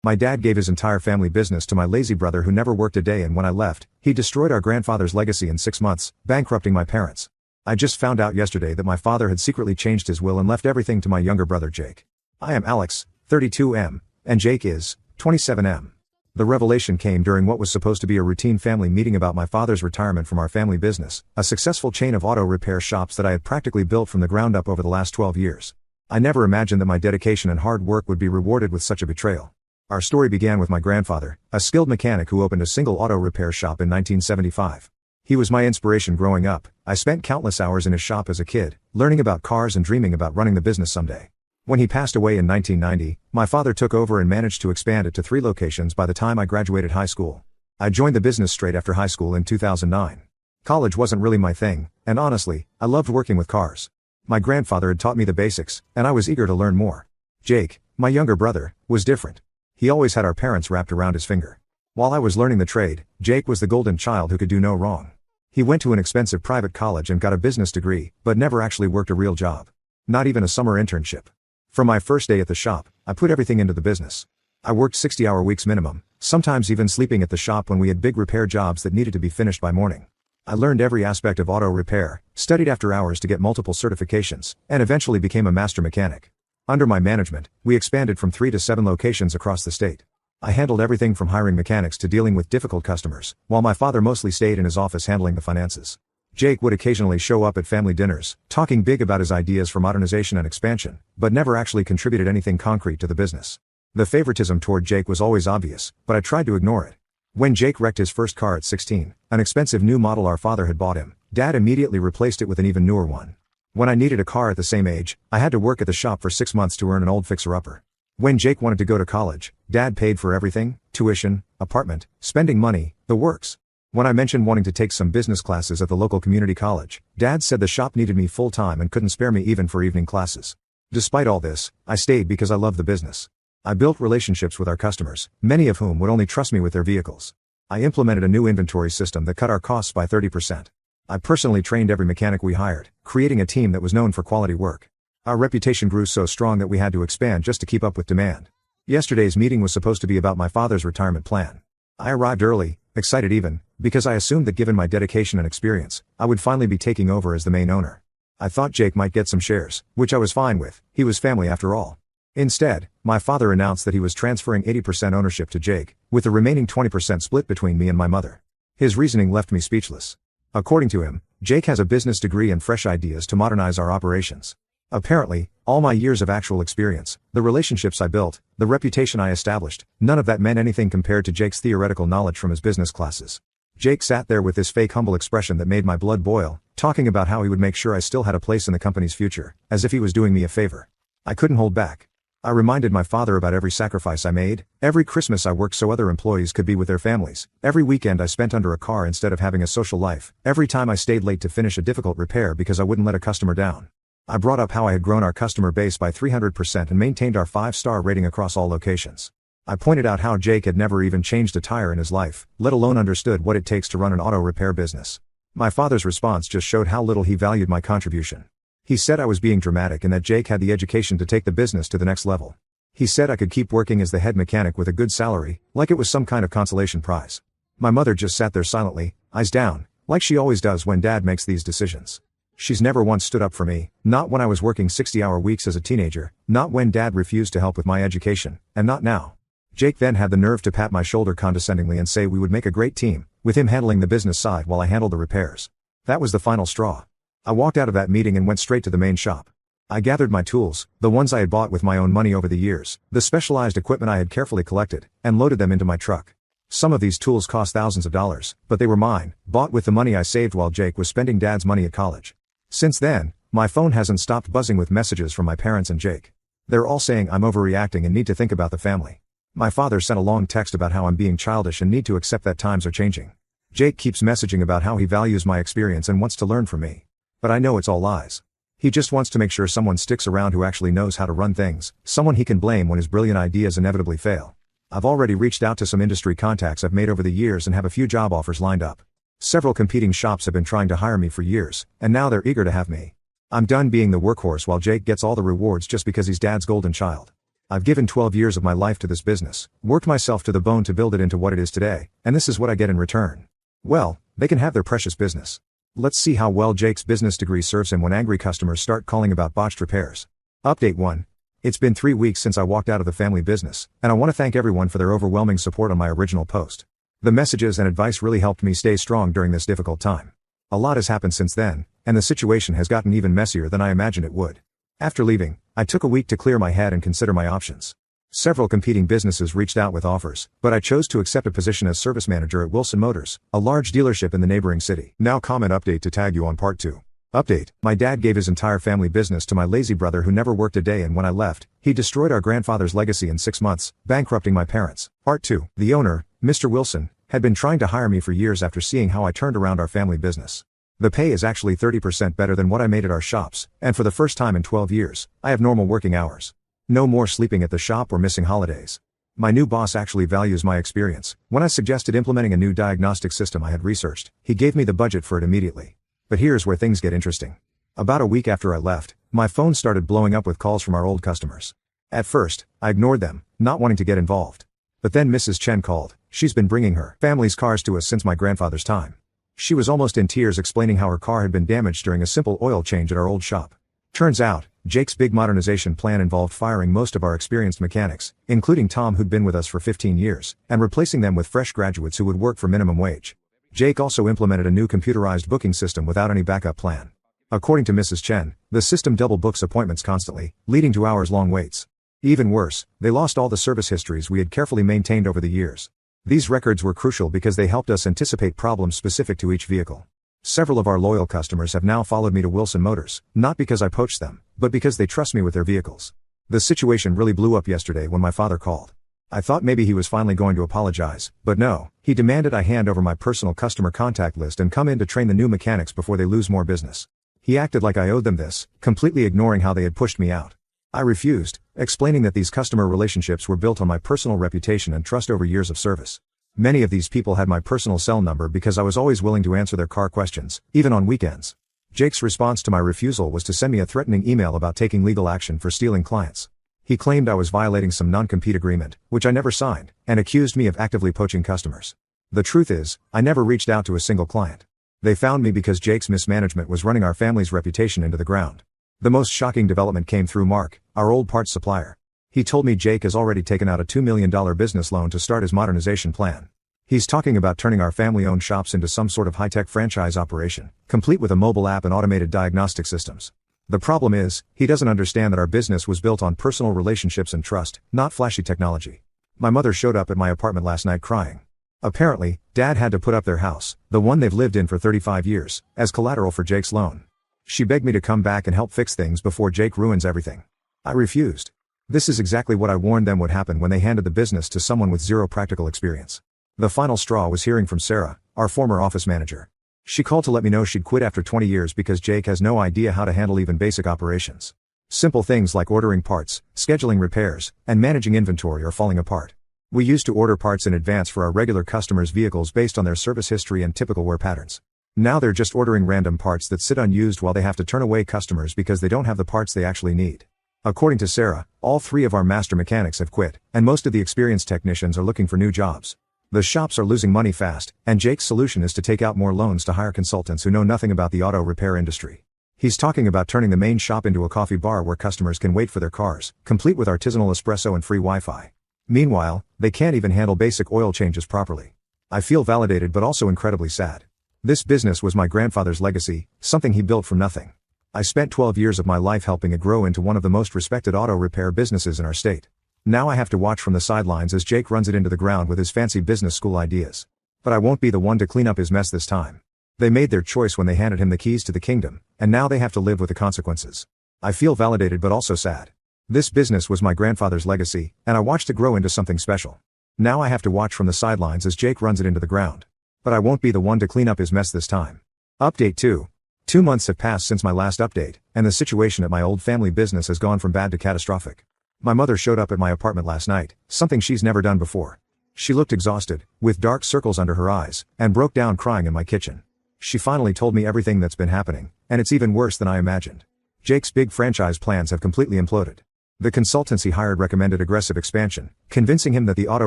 My dad gave his entire family business to my lazy brother who never worked a day, and when I left, he destroyed our grandfather's legacy in 6 months, bankrupting my parents. I just found out yesterday that my father had secretly changed his will and left everything to my younger brother Jake. I am Alex, 32M, and Jake is 27M. The revelation came during what was supposed to be a routine family meeting about my father's retirement from our family business, a successful chain of auto repair shops that I had practically built from the ground up over the last 12 years. I never imagined that my dedication and hard work would be rewarded with such a betrayal. Our story began with my grandfather, a skilled mechanic who opened a single auto repair shop in 1975. He was my inspiration growing up. I spent countless hours in his shop as a kid, learning about cars and dreaming about running the business someday. When he passed away in 1990, my father took over and managed to expand it to 3 locations by the time I graduated high school. I joined the business straight after high school in 2009. College wasn't really my thing, and honestly, I loved working with cars. My grandfather had taught me the basics, and I was eager to learn more. Jake, my younger brother, was different. He always had our parents wrapped around his finger. While I was learning the trade, Jake was the golden child who could do no wrong. He went to an expensive private college and got a business degree, but never actually worked a real job. Not even a summer internship. From my first day at the shop, I put everything into the business. I worked 60-hour weeks minimum, sometimes even sleeping at the shop when we had big repair jobs that needed to be finished by morning. I learned every aspect of auto repair, studied after hours to get multiple certifications, and eventually became a master mechanic. Under my management, we expanded from 3 to 7 locations across the state. I handled everything from hiring mechanics to dealing with difficult customers, while my father mostly stayed in his office handling the finances. Jake would occasionally show up at family dinners, talking big about his ideas for modernization and expansion, but never actually contributed anything concrete to the business. The favoritism toward Jake was always obvious, but I tried to ignore it. When Jake wrecked his first car at 16, an expensive new model our father had bought him, Dad immediately replaced it with an even newer one. When I needed a car at the same age, I had to work at the shop for 6 months to earn an old fixer-upper. When Jake wanted to go to college, Dad paid for everything: tuition, apartment, spending money, the works. When I mentioned wanting to take some business classes at the local community college, Dad said the shop needed me full-time and couldn't spare me even for evening classes. Despite all this, I stayed because I loved the business. I built relationships with our customers, many of whom would only trust me with their vehicles. I implemented a new inventory system that cut our costs by 30%. I personally trained every mechanic we hired, creating a team that was known for quality work. Our reputation grew so strong that we had to expand just to keep up with demand. Yesterday's meeting was supposed to be about my father's retirement plan. I arrived early, excited even, because I assumed that given my dedication and experience, I would finally be taking over as the main owner. I thought Jake might get some shares, which I was fine with. He was family after all. Instead, my father announced that he was transferring 80% ownership to Jake, with the remaining 20% split between me and my mother. His reasoning left me speechless. According to him, Jake has a business degree and fresh ideas to modernize our operations. Apparently, all my years of actual experience, the relationships I built, the reputation I established, none of that meant anything compared to Jake's theoretical knowledge from his business classes. Jake sat there with this fake humble expression that made my blood boil, talking about how he would make sure I still had a place in the company's future, as if he was doing me a favor. I couldn't hold back. I reminded my father about every sacrifice I made, every Christmas I worked so other employees could be with their families, every weekend I spent under a car instead of having a social life, every time I stayed late to finish a difficult repair because I wouldn't let a customer down. I brought up how I had grown our customer base by 300% and maintained our 5-star rating across all locations. I pointed out how Jake had never even changed a tire in his life, let alone understood what it takes to run an auto repair business. My father's response just showed how little he valued my contribution. He said I was being dramatic and that Jake had the education to take the business to the next level. He said I could keep working as the head mechanic with a good salary, like it was some kind of consolation prize. My mother just sat there silently, eyes down, like she always does when Dad makes these decisions. She's never once stood up for me, not when I was working 60-hour weeks as a teenager, not when Dad refused to help with my education, and not now. Jake then had the nerve to pat my shoulder condescendingly and say we would make a great team, with him handling the business side while I handled the repairs. That was the final straw. I walked out of that meeting and went straight to the main shop. I gathered my tools, the ones I had bought with my own money over the years, the specialized equipment I had carefully collected, and loaded them into my truck. Some of these tools cost thousands of dollars, but they were mine, bought with the money I saved while Jake was spending Dad's money at college. Since then, my phone hasn't stopped buzzing with messages from my parents and Jake. They're all saying I'm overreacting and need to think about the family. My father sent a long text about how I'm being childish and need to accept that times are changing. Jake keeps messaging about how he values my experience and wants to learn from me. But I know it's all lies. He just wants to make sure someone sticks around who actually knows how to run things, someone he can blame when his brilliant ideas inevitably fail. I've already reached out to some industry contacts I've made over the years and have a few job offers lined up. Several competing shops have been trying to hire me for years, and now they're eager to have me. I'm done being the workhorse while Jake gets all the rewards just because he's Dad's golden child. I've given 12 years of my life to this business, worked myself to the bone to build it into what it is today, and this is what I get in return. Well, they can have their precious business. Let's see how well Jake's business degree serves him when angry customers start calling about botched repairs. Update 1. It's been 3 weeks since I walked out of the family business, and I want to thank everyone for their overwhelming support on my original post. The messages and advice really helped me stay strong during this difficult time. A lot has happened since then, and the situation has gotten even messier than I imagined it would. After leaving, I took a week to clear my head and consider my options. Several competing businesses reached out with offers, but I chose to accept a position as service manager at Wilson Motors, a large dealership in the neighboring city. Now comment update to tag you on part 2. Update. My dad gave his entire family business to my lazy brother who never worked a day, and when I left, he destroyed our grandfather's legacy in 6 months, bankrupting my parents. Part 2. The owner, Mr. Wilson, had been trying to hire me for years after seeing how I turned around our family business. The pay is actually 30% better than what I made at our shops, and for the first time in 12 years, I have normal working hours. No more sleeping at the shop or missing holidays. My new boss actually values my experience. When I suggested implementing a new diagnostic system I had researched, he gave me the budget for it immediately. But here's where things get interesting. About a week after I left, my phone started blowing up with calls from our old customers. At first, I ignored them, not wanting to get involved. But then Mrs. Chen called. She's been bringing her family's cars to us since my grandfather's time. She was almost in tears explaining how her car had been damaged during a simple oil change at our old shop. Turns out, Jake's big modernization plan involved firing most of our experienced mechanics, including Tom, who'd been with us for 15 years, and replacing them with fresh graduates who would work for minimum wage. Jake also implemented a new computerized booking system without any backup plan. According to Mrs. Chen, the system double books appointments constantly, leading to hours-long waits. Even worse, they lost all the service histories we had carefully maintained over the years. These records were crucial because they helped us anticipate problems specific to each vehicle. Several of our loyal customers have now followed me to Wilson Motors, not because I poached them, but because they trust me with their vehicles. The situation really blew up yesterday when my father called. I thought maybe he was finally going to apologize, but no, he demanded I hand over my personal customer contact list and come in to train the new mechanics before they lose more business. He acted like I owed them this, completely ignoring how they had pushed me out. I refused, explaining that these customer relationships were built on my personal reputation and trust over years of service. Many of these people had my personal cell number because I was always willing to answer their car questions, even on weekends. Jake's response to my refusal was to send me a threatening email about taking legal action for stealing clients. He claimed I was violating some non-compete agreement, which I never signed, and accused me of actively poaching customers. The truth is, I never reached out to a single client. They found me because Jake's mismanagement was running our family's reputation into the ground. The most shocking development came through Mark, our old parts supplier. He told me Jake has already taken out a $2 million business loan to start his modernization plan. He's talking about turning our family-owned shops into some sort of high-tech franchise operation, complete with a mobile app and automated diagnostic systems. The problem is, he doesn't understand that our business was built on personal relationships and trust, not flashy technology. My mother showed up at my apartment last night crying. Apparently, Dad had to put up their house, the one they've lived in for 35 years, as collateral for Jake's loan. She begged me to come back and help fix things before Jake ruins everything. I refused. This is exactly what I warned them would happen when they handed the business to someone with zero practical experience. The final straw was hearing from Sarah, our former office manager. She called to let me know she'd quit after 20 years because Jake has no idea how to handle even basic operations. Simple things like ordering parts, scheduling repairs, and managing inventory are falling apart. We used to order parts in advance for our regular customers' vehicles based on their service history and typical wear patterns. Now they're just ordering random parts that sit unused while they have to turn away customers because they don't have the parts they actually need. According to Sarah, all 3 of our master mechanics have quit, and most of the experienced technicians are looking for new jobs. The shops are losing money fast, and Jake's solution is to take out more loans to hire consultants who know nothing about the auto repair industry. He's talking about turning the main shop into a coffee bar where customers can wait for their cars, complete with artisanal espresso and free Wi-Fi. Meanwhile, they can't even handle basic oil changes properly. I feel validated but also incredibly sad. This business was my grandfather's legacy, something he built from nothing. I spent 12 years of my life helping it grow into one of the most respected auto repair businesses in our state. Now I have to watch from the sidelines as Jake runs it into the ground with his fancy business school ideas. But I won't be the one to clean up his mess this time. They made their choice when they handed him the keys to the kingdom, and now they have to live with the consequences. I feel validated but also sad. This business was my grandfather's legacy, and I watched it grow into something special. Now I have to watch from the sidelines as Jake runs it into the ground. But I won't be the one to clean up his mess this time. Update 2. 2 months have passed since my last update, and the situation at my old family business has gone from bad to catastrophic. My mother showed up at my apartment last night, something she's never done before. She looked exhausted, with dark circles under her eyes, and broke down crying in my kitchen. She finally told me everything that's been happening, and it's even worse than I imagined. Jake's big franchise plans have completely imploded. The consultancy hired recommended aggressive expansion, convincing him that the auto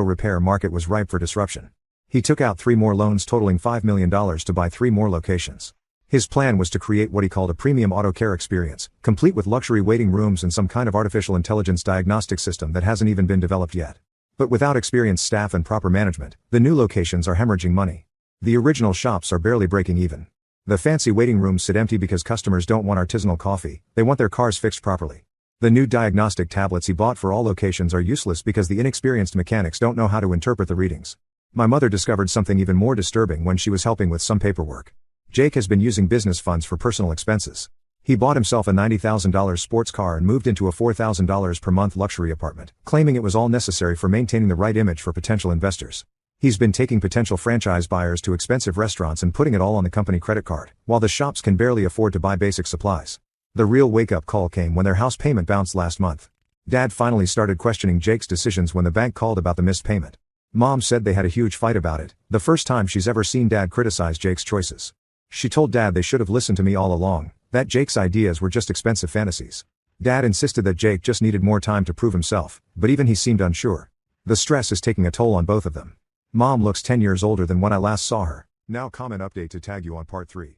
repair market was ripe for disruption. He took out 3 more loans totaling $5 million to buy 3 more locations. His plan was to create what he called a premium auto care experience, complete with luxury waiting rooms and some kind of artificial intelligence diagnostic system that hasn't even been developed yet. But without experienced staff and proper management, the new locations are hemorrhaging money. The original shops are barely breaking even. The fancy waiting rooms sit empty because customers don't want artisanal coffee, they want their cars fixed properly. The new diagnostic tablets he bought for all locations are useless because the inexperienced mechanics don't know how to interpret the readings. My mother discovered something even more disturbing when she was helping with some paperwork. Jake has been using business funds for personal expenses. He bought himself a $90,000 sports car and moved into a $4,000 per month luxury apartment, claiming it was all necessary for maintaining the right image for potential investors. He's been taking potential franchise buyers to expensive restaurants and putting it all on the company credit card, while the shops can barely afford to buy basic supplies. The real wake-up call came when their house payment bounced last month. Dad finally started questioning Jake's decisions when the bank called about the missed payment. Mom said they had a huge fight about it, the first time she's ever seen Dad criticize Jake's choices. She told Dad they should have listened to me all along, that Jake's ideas were just expensive fantasies. Dad insisted that Jake just needed more time to prove himself, but even he seemed unsure. The stress is taking a toll on both of them. Mom looks 10 years older than when I last saw her. Now comment update to tag you on part 3.